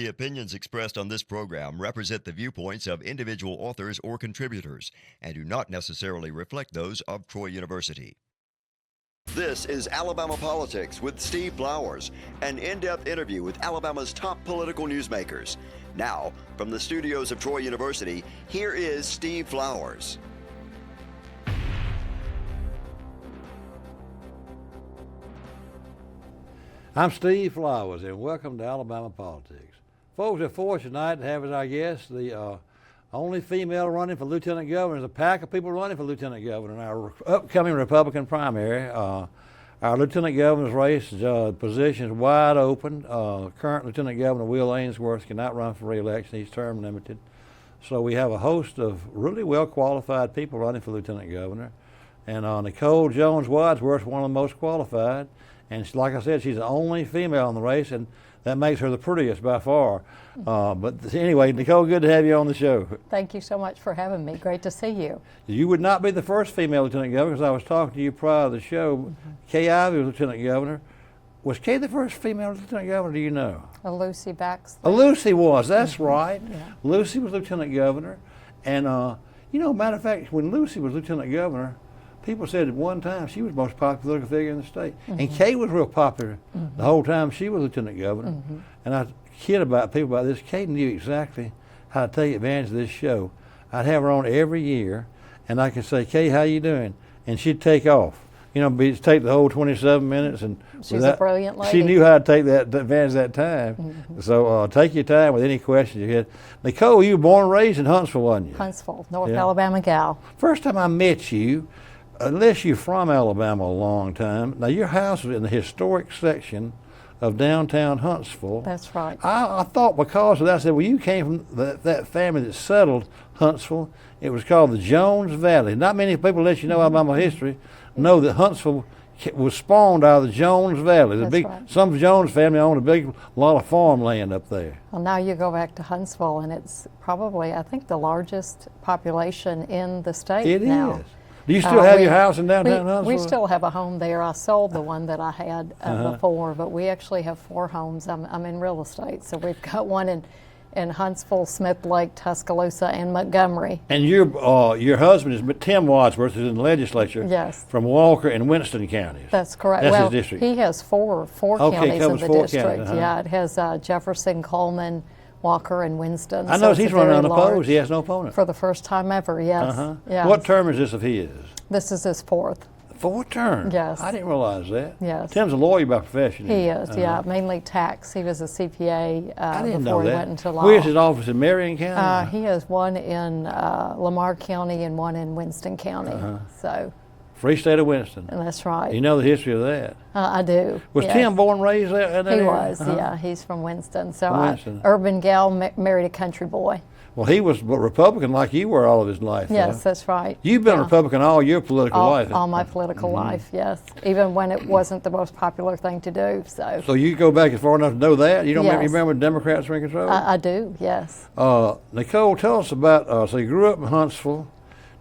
The opinions expressed on this program represent the viewpoints of individual authors or contributors and do not necessarily reflect those of Troy University. This is Alabama Politics with Steve Flowers, an in-depth interview with Alabama's top political newsmakers. Now, from the studios of Troy University, here is Steve Flowers. I'm Steve Flowers, and welcome to Alabama Politics. Folks, we're fortunate tonight to have as our guest the only female running for lieutenant governor. There's a pack of people running for lieutenant governor in our upcoming Republican primary. Our lieutenant governor's race position is wide open. Current Lieutenant Governor Will Ainsworth cannot run for re-election. He's term limited. So we have a host of really well-qualified people running for lieutenant governor. And Nicole Jones Wadsworth is one of the most qualified. And like I said, she's the only female in the race, and that makes her the prettiest by far. But anyway, Nicole, good to have you on the show. Thank you so much for having me. Great to see you. You would not be the first female lieutenant governor, because I was talking to you prior to the show. Mm-hmm. Kay Ivey was lieutenant governor. Was Kay the first female lieutenant governor, do you know? Lucy Baxter. Lucy was, that's mm-hmm. right. Yeah. Lucy was lieutenant governor. And, matter of fact, when Lucy was lieutenant governor, people said at one time she was the most popular political figure in the state. Mm-hmm. And Kay was real popular mm-hmm. the whole time she was lieutenant governor. Mm-hmm. And I kid people about this. Kay knew exactly how to take advantage of this show. I'd have her on every year, and I could say, Kay, how you doing? And she'd take off. Take the whole 27 minutes. And she's a brilliant lady. She knew how to take that advantage of that time. Mm-hmm. So take your time with any questions you had. Nicole, you were born and raised in Huntsville, wasn't you? Huntsville, North Alabama gal. First time I met you, unless you're from Alabama a long time, now your house was in the historic section of downtown Huntsville. That's right. I thought because of that, I said, well, you came from that family that settled Huntsville. It was called the Jones Valley. Not many people, unless you know Alabama history, know that Huntsville was spawned out of the Jones Valley. Right. Some Jones family owned a lot of farmland up there. Well, now you go back to Huntsville, and it's probably, I think, the largest population in the state now. It is. Do you still have your house in downtown Huntsville? We still have a home there. I sold the one that I had before, but we actually have 4 homes. I'm in real estate, so we've got one in Huntsville, Smith Lake, Tuscaloosa, and Montgomery. And your husband is Tim Wadsworth, who's in the legislature. Yes. From Walker and Winston counties. That's correct. That's his district. He has four counties in the district. Counties, Yeah, it has Jefferson, Coleman, Walker, and Winston. I know he's running unopposed. He has no opponent. For the first time ever, yes. Yes. What term is this of his? This is his 4th. 4th term? Yes. I didn't realize that. Yes. Tim's a lawyer by profession. He is, yeah, mainly tax. He was a CPA I didn't before know he that. went into law. Where's his office, in Marion County? He has one in Lamar County and one in Winston County. So. Free state of Winston. And that's right. You know the history of that? I do. Was Tim born and raised there? He was, yeah. He's from Winston. So urban gal, married a country boy. Well, he was a Republican like you were all of his life. Yes, that's right. You've been a Republican all your political life. All my political life, yes. Even when it wasn't the most popular thing to do. So you go back as far enough to know that? You don't remember Democrats were in control? I do, yes. Nicole, tell us about, so you grew up in Huntsville.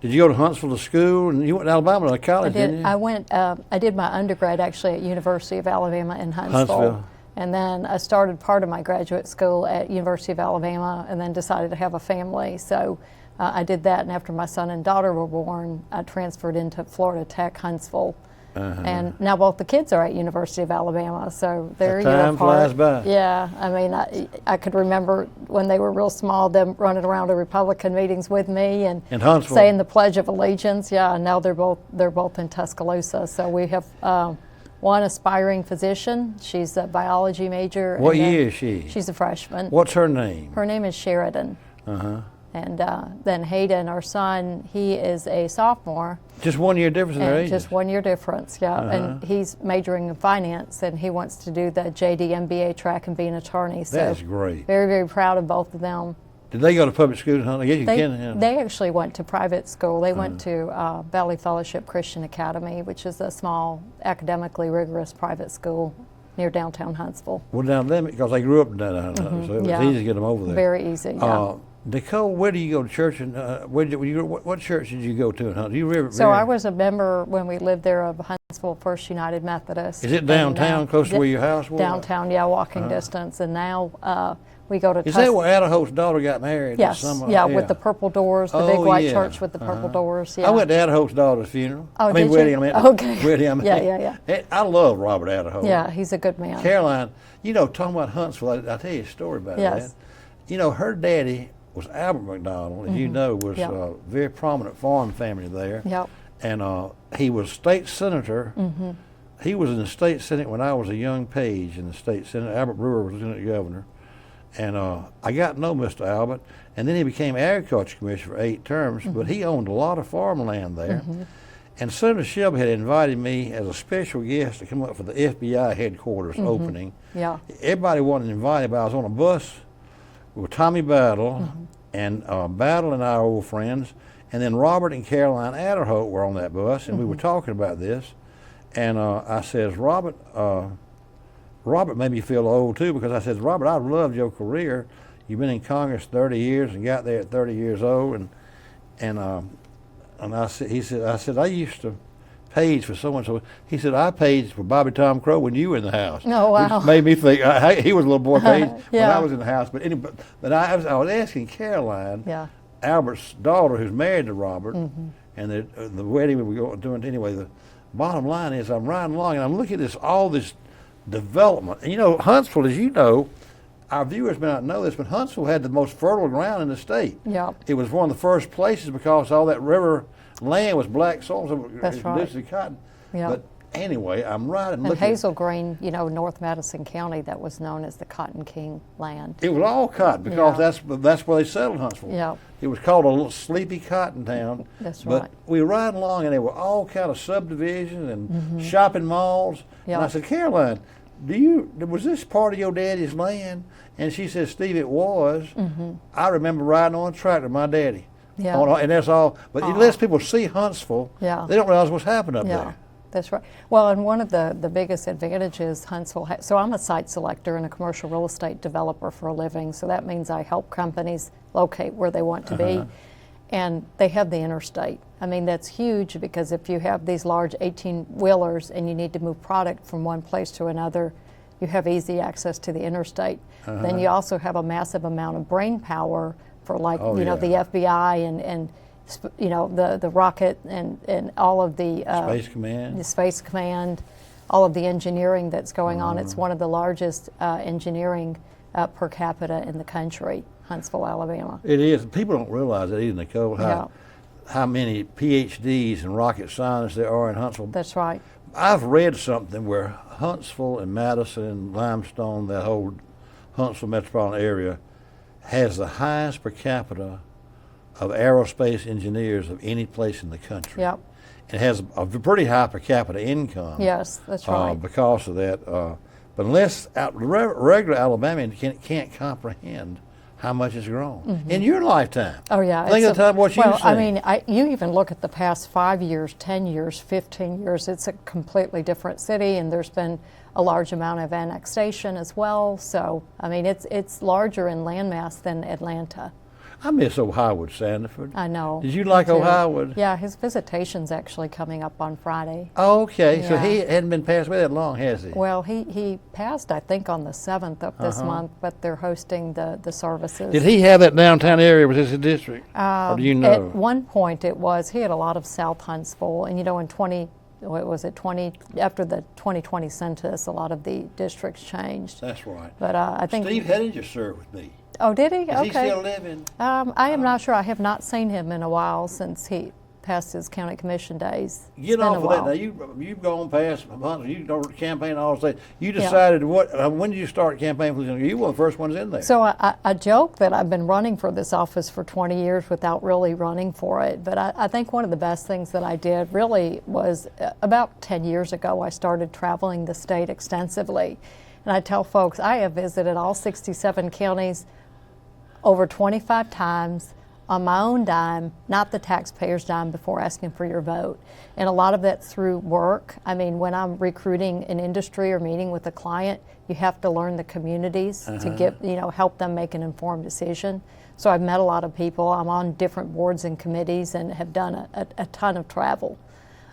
Did you go to Huntsville to school? And you went to Alabama to college, didn't you? I did my undergrad actually at University of Alabama in Huntsville. And then I started part of my graduate school at University of Alabama and then decided to have a family. So I did that, and after my son and daughter were born, I transferred into Florida Tech, Huntsville. And now both the kids are at University of Alabama, so they're a year apart. Time flies by. Yeah, I mean, I could remember when they were real small, them running around to Republican meetings with me and saying the Pledge of Allegiance. Yeah, and now they're both in Tuscaloosa. So we have one aspiring physician. She's a biology major. What year is she? She's a freshman. What's her name? Her name is Sheridan. And then Hayden, our son, he is a sophomore. Just 1 year difference in their ages? Just 1 year difference, yeah. And he's majoring in finance, and he wants to do the JD MBA track and be an attorney. So that's great. Very, very proud of both of them. Did they go to public school? I guess you can. They actually went to private school. They went to Valley Fellowship Christian Academy, which is a small, academically rigorous private school near downtown Huntsville. Well, down there, because they grew up in downtown Huntsville, so it was easy to get them over there. Very easy, yeah. Nicole, where do you go to church? And what church did you go to in Huntsville? So I was a member when we lived there of Huntsville First United Methodist. Is it downtown, close to where your house was? Downtown, yeah, walking distance. And now We go to Is that where Ada Holt's daughter got married? Yes, yeah, with the purple doors, the big white church with the purple doors. Yeah. I went to Ada Holt's daughter's funeral. Oh, did wedding. You? I mean, okay. Wedding. I mean, yeah. I love Robert Ada Holt. Yeah, he's a good man. Caroline, you know, talking about Huntsville, I'll tell you a story about that. You know, her daddy was Albert McDonald, as you know, was a very prominent farm family there. Yep. And he was state senator. He was in the state senate when I was a young page in the state senate. Albert Brewer was lieutenant governor. And I got to know Mr. Albert, and then he became agriculture commissioner for 8 terms, but he owned a lot of farmland there. And Senator Shelby had invited me as a special guest to come up for the FBI headquarters opening. Yeah. Everybody wanted to invite me, but I was on a bus with Tommy Battle, and Battle and our old friends, and then Robert and Caroline Adderholt were on that bus, and we were talking about this. And I says, Robert made me feel old too, because I said, Robert, I've loved your career. You've been in Congress 30 years and got there at 30 years old. And I said, I used to page for so-and-so. He said, I paged for Bobby Tom Crow when you were in the House. Oh, wow. Which made me think, he was a little boy page when I was in the House. But anyway, I was asking Caroline, Albert's daughter, who's married to Robert, and the wedding we were doing. Anyway, the bottom line is I'm riding along and I'm looking at all this development. And you know, Huntsville, as you know, our viewers may not know this, but Huntsville had the most fertile ground in the state. Yeah. It was one of the first places because all that river land was black soil, so that's it right. produced cotton. Yeah. But anyway, I'm riding. And Hazel Green, you know, North Madison County, that was known as the Cotton King land. It was all cotton because that's where they settled Huntsville. Yeah. It was called a little sleepy cotton town. That's right. But we were riding along and there were all kind of subdivisions and shopping malls. And I said, Caroline, was this part of your daddy's land? And she said, Steve, it was. I remember riding on a tractor with my daddy. Yeah. And that's all. But it lets people see Huntsville. Yeah. They don't realize what's happening up there. That's right. Well, and one of the biggest advantages Huntsville has, so I'm a site selector and a commercial real estate developer for a living, so that means I help companies locate where they want to be, and they have the interstate. I mean, that's huge because if you have these large 18-wheelers and you need to move product from one place to another, you have easy access to the interstate. Then you also have a massive amount of brain power for you know, the FBI and you know, the rocket and all of the Space Command, all of the engineering that's going on. It's one of the largest engineering per capita in the country, Huntsville, Alabama. It is. People don't realize that either, Nicole, how many PhDs and rocket scientists there are in Huntsville. That's right. I've read something where Huntsville and Madison and Limestone, that whole Huntsville metropolitan area, has the highest per capita of aerospace engineers of any place in the country. Yep. It has a pretty high per capita income. Yes, that's right. Because of that. But unless regular Alabamian can't comprehend how much it's grown in your lifetime. Oh yeah. Think of the time what you've seen. I mean, you even look at the past 5 years, 10 years, 15 years, it's a completely different city, and there's been a large amount of annexation as well. So, I mean, it's larger in landmass than Atlanta. I miss old Howard Sandiford. I know. Did you like old Howard? Yeah, his visitation's actually coming up on Friday. Oh, okay. Yeah. So he hadn't been passed away that long, has he? Well, he passed, I think, on the 7th of this month, but they're hosting the services. Did he have that downtown area? Was this his district? Or do you know? At one point it was. He had a lot of South Huntsville, and you know, after the 2020 census, a lot of the districts changed. That's right. But I think Steve Hettinger served with me. Oh, did he? Is he still living? I am not sure. I have not seen him in a while since he passed his county commission days. Get off of that. Now you've gone past Huntsville. You don't campaign all the state. You decided when did you start campaigning for this? You were the first ones in there. So I joke that I've been running for this office for 20 years without really running for it. But I think one of the best things that I did really was about 10 years ago, I started traveling the state extensively. And I tell folks I have visited all 67 counties over 25 times on my own dime, not the taxpayer's dime, before asking for your vote. And a lot of that's through work. I mean, when I'm recruiting an industry or meeting with a client, you have to learn the communities to help them make an informed decision. So I've met a lot of people. I'm on different boards and committees and have done a ton of travel.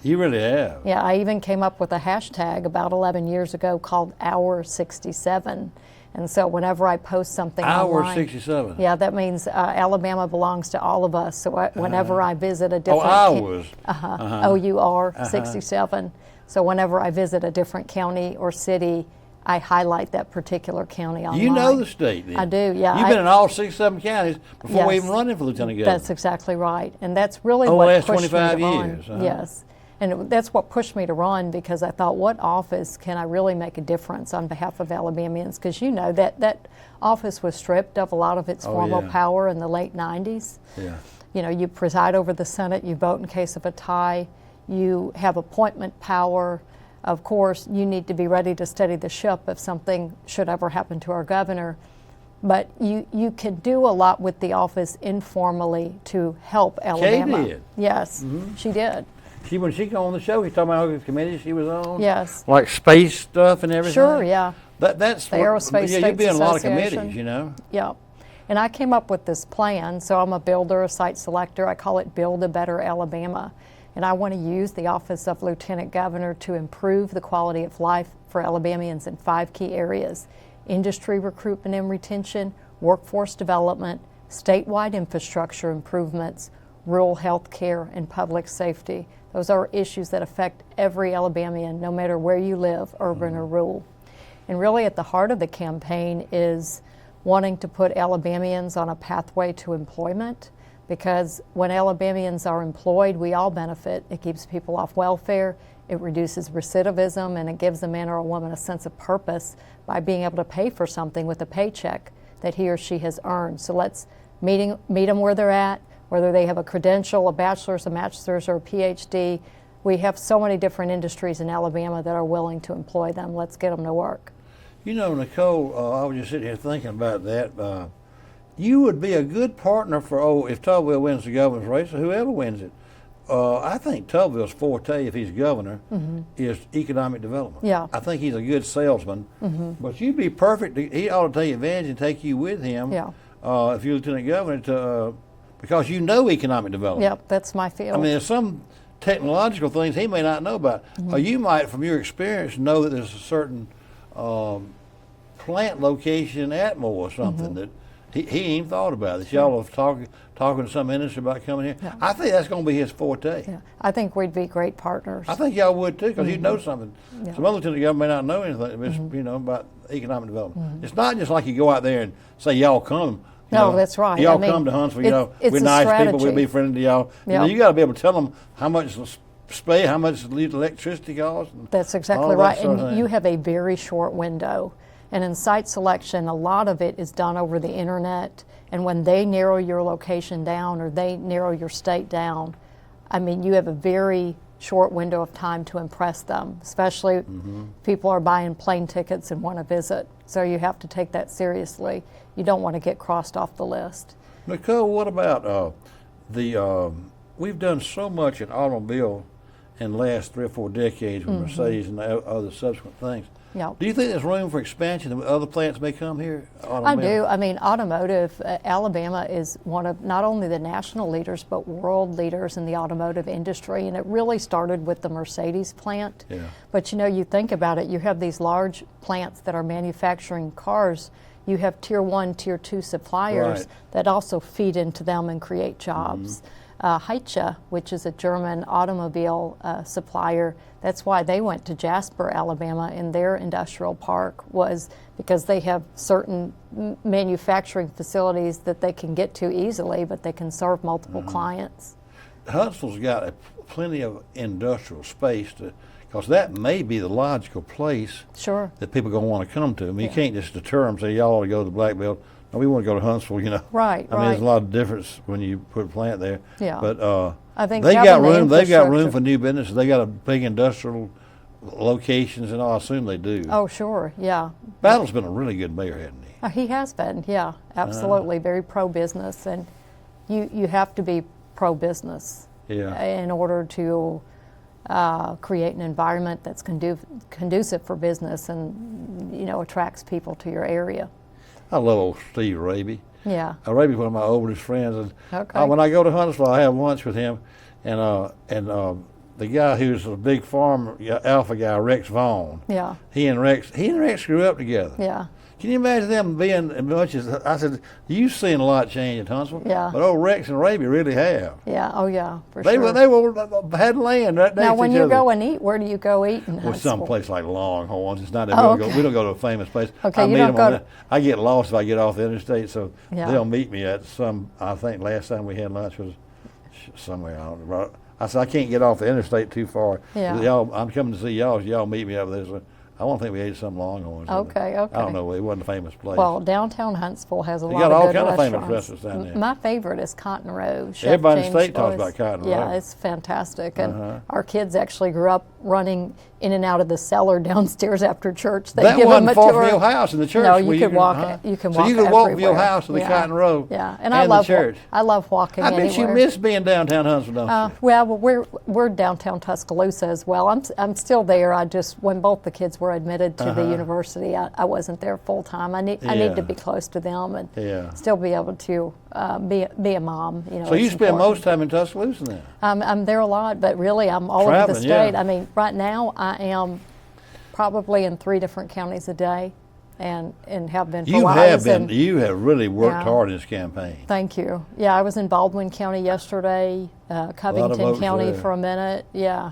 You really have. Yeah, I even came up with a hashtag about 11 years ago called Hour 67. And so whenever I post something Hour online, 67. yeah, that means Alabama belongs to all of us. So whenever I visit a different hours. OUR 67. So whenever I visit a different county or city, I highlight that particular county online. You know the state then. I do, yeah. You've been in all 67 counties before Yes. even running for lieutenant governor. That's exactly right. And that's really Oh, what last pushed me 25 to run. years, Yes. And that's what pushed me to run, because I thought, what office can I really make a difference on behalf of Alabamians? Because you know that office was stripped of a lot of its formal yeah. power in the late 90s. Yeah. You know, you preside over the Senate, you vote in case of a tie, you have appointment power. Of course, you need to be ready to steady the ship if something should ever happen to our governor. But you can do a lot with the office informally to help Alabama. did. Yes, she did. When she came on the show, she talking about all the committees she was on. Yes. Like space stuff and everything. Sure, yeah. That's The Aerospace yeah, States you'd be in a lot of Association. committees, you know. Yeah. And I came up with this plan. So I'm a builder, a site selector. I call it Build a Better Alabama. And I want to use the office of Lieutenant Governor to improve the quality of life for Alabamians in 5 key areas: industry recruitment and retention, workforce development, statewide infrastructure improvements, rural health care, and public safety. Those are issues that affect every Alabamian, no matter where you live, urban or rural. And really at the heart of the campaign is wanting to put Alabamians on a pathway to employment, because when Alabamians are employed, we all benefit. It keeps people off welfare, it reduces recidivism, and it gives a man or a woman a sense of purpose by being able to pay for something with a paycheck that he or she has earned. So let's meet them where they're at, whether they have a credential, a bachelor's, a master's, or a PhD. We have so many different industries in Alabama that are willing to employ them. Let's get them to work. You know, Nicole, I was just sitting here thinking about that. You would be a good partner for, if Tubbsville wins the governor's race, or whoever wins it. I think Tubbsville's forte, if he's governor, is economic development. Yeah. I think he's a good salesman. But you'd be perfect. He ought to take advantage and take you with him. Yeah. If you're lieutenant governor, because you know economic development. Yep, that's my field. I mean, there's some technological things he may not know about. Or you might, from your experience, know that there's a certain plant location at Moore or something that he ain't even thought about. That y'all are talking to some industry about coming here. Yeah. I think that's going to be his forte. Yeah, I think we'd be great partners. I think y'all would too, because he'd know something. Yeah. Some other lieutenant governor may not know anything, you know, about economic development. It's not just like you go out there and say y'all come. You No, know, that's right. Y'all I mean, come to Huntsville. You know, it's we're a nice people. We'll strategy. be friendly to y'all. You know, Yeah. you got to be able to tell them how much space, how much electricity costs. And That's all exactly that right. sort of And thing. you have a very short window. And in site selection, a lot of it is done over the internet. And when they narrow your location down or they narrow your state down, I mean, you have a very short window of time to impress them, especially if people are buying plane tickets and want to visit. So you have to take that seriously. You don't want to get crossed off the list. Nicole, what about we've done so much in automobile in the last 3 or 4 decades with Mercedes and other subsequent things. Yeah. Do you think there's room for expansion and other plants may come here? I do. I mean, automotive, Alabama is one of not only the national leaders, but world leaders in the automotive industry. And it really started with the Mercedes plant. Yeah. But you know, you think about it, you have these large plants that are manufacturing cars. You have tier 1, tier 2 suppliers Right. that also feed into them and create jobs. Heiche, which is a German automobile supplier, that's why they went to Jasper, Alabama in their industrial park, was because they have certain manufacturing facilities that they can get to easily, but they can serve multiple clients. Huntsville's got plenty of industrial space because that may be the logical place Sure. that people are going to want to come to. I mean, you can't just deter them and say, y'all ought to go to the Black Belt. No, we want to go to Huntsville, you know. Right, I mean, there's a right. lot of difference when you put a plant there. Yeah. But I think they got having the room. They've got room infrastructure- for new businesses. They got a big industrial locations, and I assume they do. Oh, sure, yeah. Battle's been a really good mayor, hasn't he? He has been, yeah, absolutely. Very pro-business, and you have to be pro-business Yeah. in order to create an environment that's conducive for business and, you know, attracts people to your area. I love old Steve Raby. Yeah. Raby's one of my oldest friends, and Okay. when I go to Huntsville, I have lunch with him, and the guy who's a big farmer, alpha guy, Rex Vaughn. Yeah. He and Rex grew up together. Yeah. Can you imagine them being as much as I said? You've seen a lot change in Huntsville. Yeah. But old Rex and Arabia really have. Yeah. Oh yeah. For They sure. had land right next Now, to when each you other. go and eat, where do you go eat in Well, Huntsville? some place like Longhorns. It's not. Oh, We don't go to a famous place. Okay, I you meet don't them go on to- I get lost if I get off the interstate, so Yeah. they'll meet me at some. I think last time we had lunch was somewhere. I don't know. I said I can't get off the interstate too far. Yeah. Y'all, I'm coming to see y'all. So y'all meet me up there. So I want to think we ate some Longhorns. Okay, okay. I don't know. It wasn't a famous place. Well, downtown Huntsville has a You lot got of all good kind of famous restaurants. restaurants down there. My favorite is Cotton Row. Chef Everybody in the James state talks Joyce. about Cotton Yeah, Row. it's fantastic. And Uh-huh. our kids actually grew up running in and out of the cellar downstairs after church. They that give them wasn't a far tour. from your house in the church. No, where you could walk. You can walk. So you could walk from your everywhere. house to the Yeah. Cotton Row. Yeah, and I the love church. I love walking I bet anywhere. you miss being downtown Huntsville, don't you? Well, we're downtown Tuscaloosa as well. I'm still there. I just when both the kids were admitted to the university, I wasn't there full time. I need Yeah. to be close to them and Yeah. still be able to be a mom. You know. So you it's spend important. most time in Tuscaloosa now. I'm there a lot, but really I'm all over the Traveling, yeah. state. I mean, right now I am probably in 3 different counties a day, and have been for a You while. have been. You have really worked Yeah. hard in this campaign. Thank you. Yeah, I was in Baldwin County yesterday, Covington votes County there. for a minute. Yeah.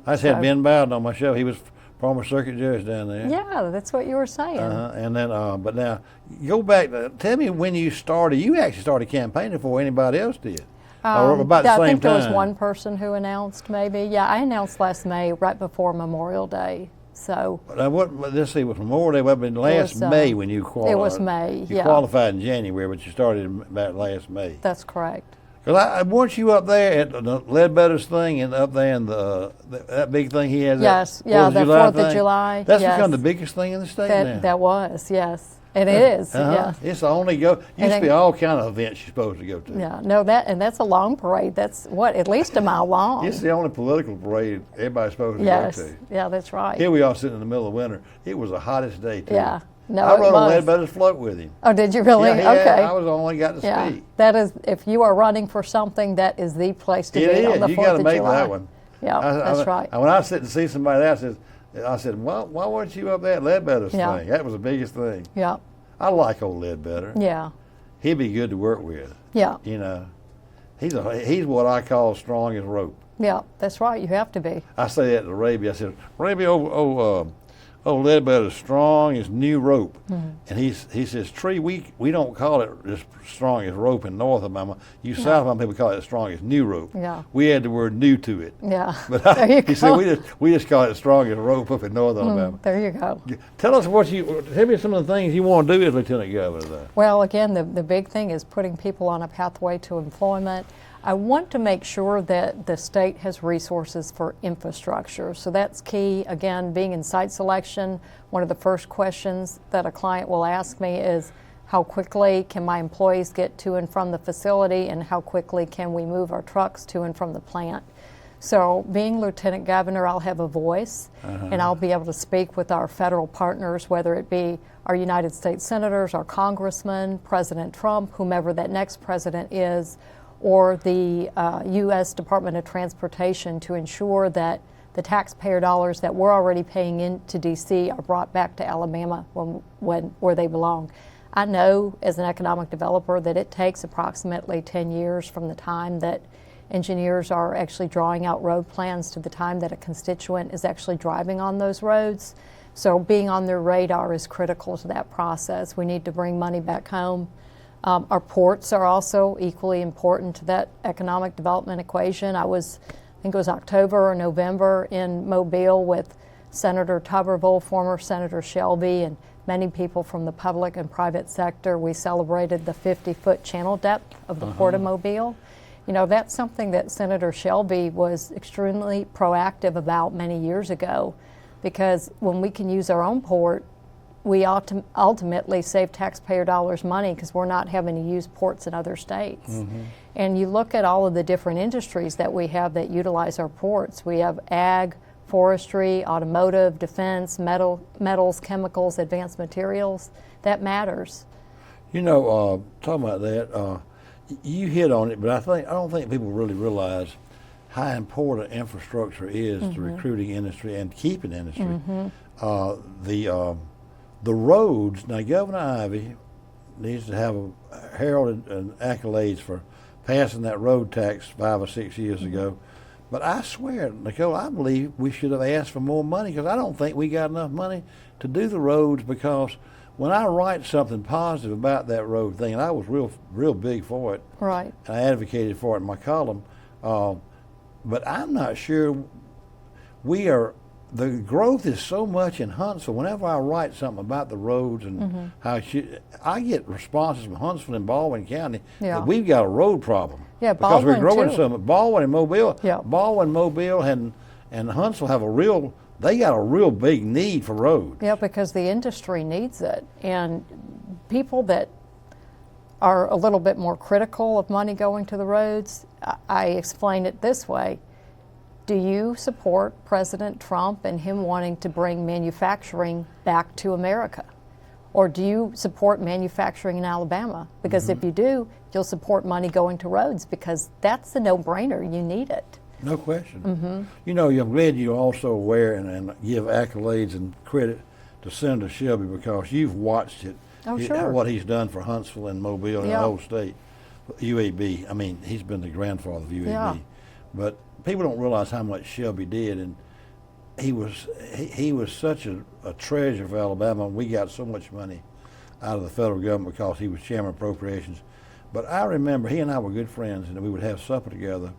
I just had So- Ben Bowden on my show. He was former circuit judge down there. Yeah, that's what you were saying. And then, but now, go back. Tell me when you started. You actually started campaigning before anybody else did, or about the I same think there was time. one person who announced maybe. Yeah, I announced last May, right before Memorial Day. So Now, let's see, was Memorial Day? Well, last was, May when you qualified. it was May, You yeah. qualified in January, but you started about last May. that's correct. Because weren't you up there at the Ledbetter's thing and up there in that big thing he has? Yes, that yeah, the 4th of thing? July, That's yes. become the biggest thing in the state now. That was, yes. And it is, Uh-huh. yeah. It's the only used to be all kind of events you're supposed to go to. Yeah, no, that's a long parade. That's at least a mile long. It's the only political parade everybody's supposed to Yes, go to. yeah, that's right. Here we are sitting in the middle of winter. It was the hottest day too. Yeah, no, I it rode on was. Ledbetter's float with him. Oh, did you really? Yeah, Okay. I was the only got to Yeah, speak. that is, if you are running for something, that is the place to It be on is. the You 4th got to of make July. that one. Yeah, that's right. When I sit and see somebody else, I said, why weren't you up there at Ledbetter's Yeah. thing? That was the biggest thing. Yeah, I like old Ledbetter. yeah, He'd be good to work with. yeah, You know, he's what I call strong as rope. yeah, that's right. You have to be. I say that to Arabia. I said, Arabia, Ledbetter's strong as new rope. Mm-hmm. And he says, Tree, we don't call it as strong as rope in North Alabama. You South Alabama people call it as strong as new rope. Yeah. We add the word new to it. Yeah, But there you he said, go. we just call it strong as rope up in North Alabama. There you go. Tell us tell me some of the things you want to do as Lieutenant Governor though. Well, again, the big thing is putting people on a pathway to employment. I want to make sure that the state has resources for infrastructure. So that's key. Again, being in site selection, one of the first questions that a client will ask me is, how quickly can my employees get to and from the facility, and how quickly can we move our trucks to and from the plant? So being Lieutenant Governor, I'll have a voice, and I'll be able to speak with our federal partners, whether it be our United States senators, our congressmen, President Trump, whomever that next president is, or the U.S. Department of Transportation, to ensure that the taxpayer dollars that we're already paying into D.C. are brought back to Alabama where they belong. I know as an economic developer that it takes approximately 10 years from the time that engineers are actually drawing out road plans to the time that a constituent is actually driving on those roads. So being on their radar is critical to that process. We need to bring money back home. Our ports are also equally important to that economic development equation. I think it was October or November in Mobile with Senator Tuberville, former Senator Shelby, and many people from the public and private sector. We celebrated the 50-foot channel depth of the Port of Mobile. You know, that's something that Senator Shelby was extremely proactive about many years ago, because when we can use our own port, we ultimately save taxpayer dollars money because we're not having to use ports in other states. And you look at all of the different industries that we have that utilize our ports. We have ag, forestry, automotive, defense, metals, chemicals, advanced materials. That matters. You know, talking about that, you hit on it, but I don't think people really realize how important infrastructure is to recruiting industry and keeping industry. the roads, now Governor Ivey needs to have a heralded and accolades for passing that road tax 5 or 6 years ago. But I swear, Nicole, I believe we should have asked for more money, because I don't think we got enough money to do the roads. Because when I write something positive about that road thing, and I was real big for it, right, and I advocated for it in my column, but I'm not sure the growth is so much in Huntsville. Whenever I write something about the roads and how I get responses from Huntsville and Baldwin County that we've got a road problem. Yeah, because Baldwin we're growing too. so much. Baldwin and Mobile, Yeah. Baldwin, Mobile, and Huntsville have they got a real big need for roads. Yeah, because the industry needs it. And people that are a little bit more critical of money going to the roads, I explain it this way. Do you support President Trump and him wanting to bring manufacturing back to America? Or do you support manufacturing in Alabama? Because if you do, you'll support money going to roads, because that's a no-brainer. You need it. No question. You know, I'm glad you're also aware and give accolades and credit to Senator Shelby, because you've watched it. Oh, sure. What he's done for Huntsville and Mobile and the whole state. UAB, I mean, he's been the grandfather of UAB. Yeah. But people don't realize how much Shelby did, and he was such a treasure for Alabama. We got so much money out of the federal government because he was chairman of appropriations. But I remember he and I were good friends, and we would have supper together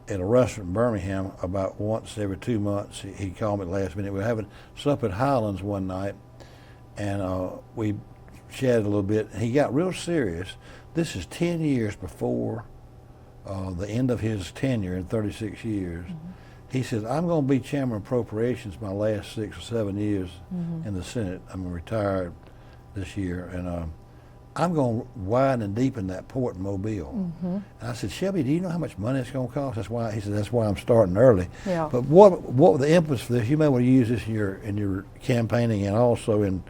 at a restaurant in Birmingham about once every 2 months. He'd call me at the last minute. We were having supper at Highlands one night, and we chatted a little bit. He got real serious. This is 10 years before the end of his tenure in 36 years. He says, I'm going to be chairman of appropriations my last 6 or 7 years in the Senate. I'm retired this year, and I'm going to widen and deepen that port in Mobile. And I said, Shelby, do you know how much money it's going to cost? He said, that's why I'm starting early. Yeah. But what the impetus for this? You may want to use this in your campaigning and also in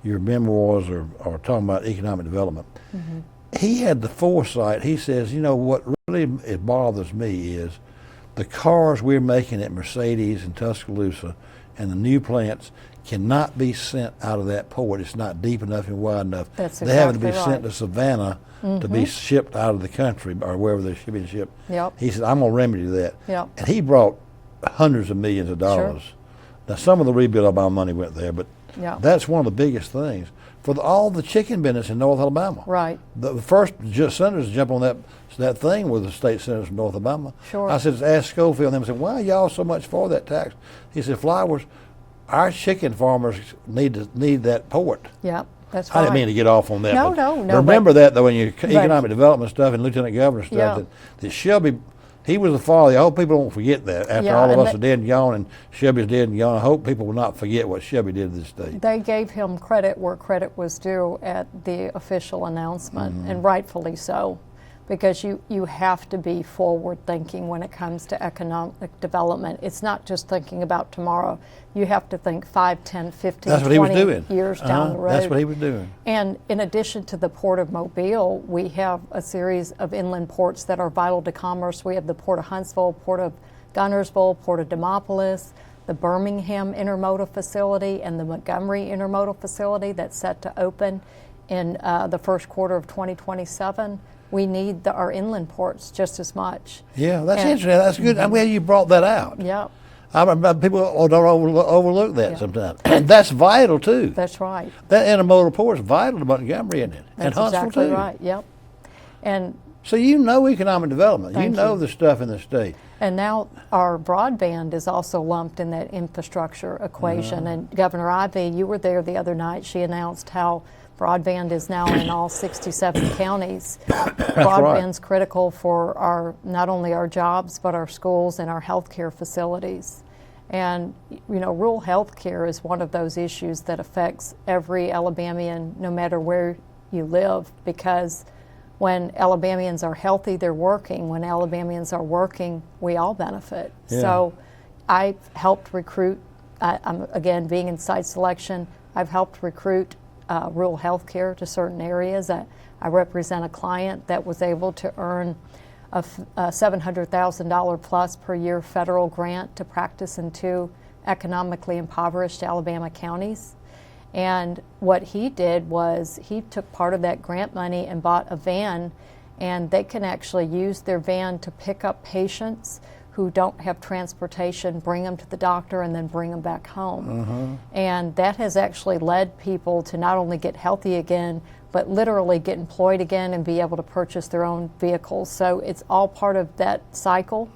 your memoirs or talking about economic development. He had the foresight. He says, you know, what really it bothers me is the cars we're making at Mercedes and Tuscaloosa and the new plants cannot be sent out of that port. It's not deep enough and wide enough. That's They have to be exactly sent to Savannah to be shipped out of the country or wherever they're shipping shipped. Yep. He said, I'm going to remedy that. Yep. And he brought hundreds of millions of dollars. Sure. Now, some of the rebuild Alabama money went there, but that's one of the biggest things for all the chicken business in North Alabama. Right. The first senators to jump on that thing were the state senators from North Alabama. Sure. I said, ask Schofield, and them, I said, why are y'all so much for that tax? He said, Flowers, our chicken farmers need that port. Yep, that's I right. didn't mean to get off on that. No, but no. Remember that, though, in your economic development stuff and lieutenant governor stuff, that Shelby, he was the father. I hope people don't forget that. After all of us are dead and gone and Shelby's dead and gone, I hope people will not forget what Shelby did to this state. They gave him credit where credit was due at the official announcement, and rightfully so, because you have to be forward thinking when it comes to economic development. It's not just thinking about tomorrow. You have to think 5, 10, 15, That's what he was 20 doing. years down the road. That's what he was doing. And in addition to the Port of Mobile, we have a series of inland ports that are vital to commerce. We have the Port of Huntsville, Port of Gunnersville, Port of Demopolis, the Birmingham Intermodal Facility, and the Montgomery Intermodal Facility that's set to open in the first quarter of 2027. We need our inland ports just as much. Yeah, that's interesting. That's good. I'm glad you brought that out. Yeah. People don't overlook that sometimes. And that's vital, too. That's right. That intermodal port is vital to Montgomery, isn't it? That's and Huntsville, exactly too. right. Yep. And so you know economic development. Thank you know you. the stuff in the state. And now our broadband is also lumped in that infrastructure equation. And Governor Ivey, you were there the other night. She announced how broadband is now in all 67 counties. Broadband's critical for not only our jobs, but our schools and our healthcare facilities. And rural healthcare is one of those issues that affects every Alabamian, no matter where you live, because when Alabamians are healthy, they're working. When Alabamians are working, we all benefit. Yeah. So I've helped recruit, I'm again being in site selection, I've helped recruit rural health care to certain areas. I represent a client that was able to earn a $700,000 plus per year federal grant to practice in 2 economically impoverished Alabama counties. And what he did was he took part of that grant money and bought a van, and they can actually use their van to pick up patients who don't have transportation, bring them to the doctor, and then bring them back home. And that has actually led people to not only get healthy again, but literally get employed again and be able to purchase their own vehicles. So it's all part of that cycle.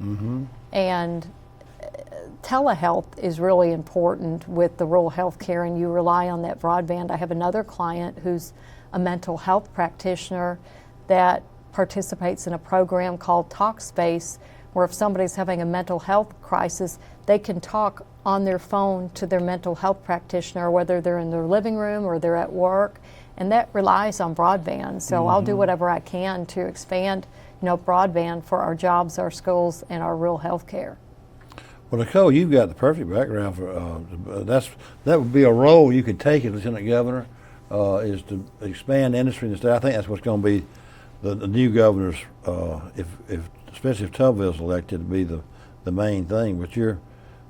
And telehealth is really important with the rural health care, and you rely on that broadband. I have another client who's a mental health practitioner that participates in a program called TalkSpace, where if somebody's having a mental health crisis, they can talk on their phone to their mental health practitioner, whether they're in their living room or they're at work, and that relies on broadband. So I'll do whatever I can to expand, broadband for our jobs, our schools, and our rural health care. Well, Nicole, you've got the perfect background for that would be a role you could take as Lieutenant Governor, is to expand industry in the state. I think that's what's going to be the new governor's, especially if Tubbville's elected, to be the main thing. But your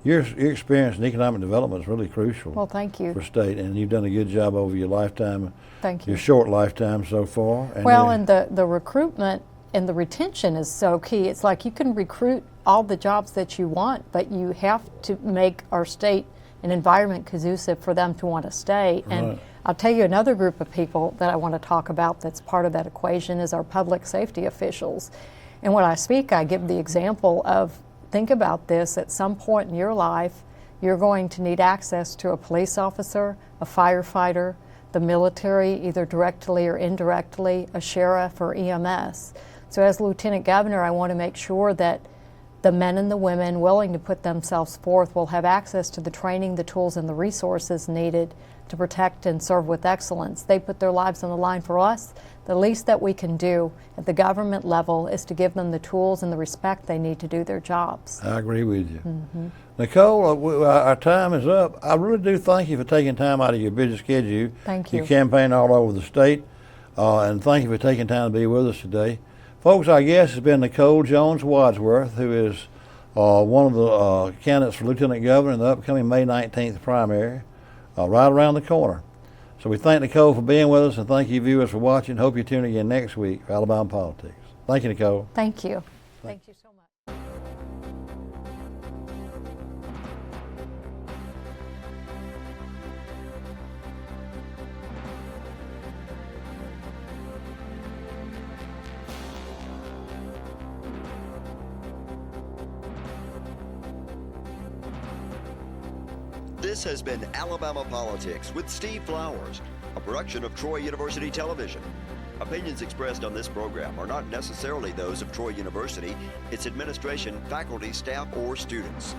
experience in economic development is really crucial. Well, thank you. For state, and you've done a good job over your lifetime. Thank you. Your short lifetime so far. And the recruitment and the retention is so key. It's like you can recruit all the jobs that you want, but you have to make our state an environment conducive for them to want to stay. And I'll tell you another group of people that I want to talk about that's part of that equation is our public safety officials. And when I speak, I give the example of, think about this, at some point in your life, you're going to need access to a police officer, a firefighter, the military, either directly or indirectly, a sheriff or EMS. So as Lieutenant Governor, I want to make sure that the men and the women willing to put themselves forth will have access to the training, the tools, and the resources needed to protect and serve with excellence. They put their lives on the line for us. The least that we can do at the government level is to give them the tools and the respect they need to do their jobs. I agree with you. Nicole, our time is up. I really do thank you for taking time out of your busy schedule. Thank you. You campaign all over the state, and thank you for taking time to be with us today. Folks, our guest has been Nicole Jones Wadsworth, who is one of the candidates for Lieutenant Governor in the upcoming May 19th primary, right around the corner. So we thank Nicole for being with us, and thank you viewers for watching. Hope you tune again next week for Alabama Politics. Thank you, Nicole. Thank you. Thank you so much. This has been Alabama Politics with Steve Flowers, a production of Troy University Television. Opinions expressed on this program are not necessarily those of Troy University, its administration, faculty, staff, or students.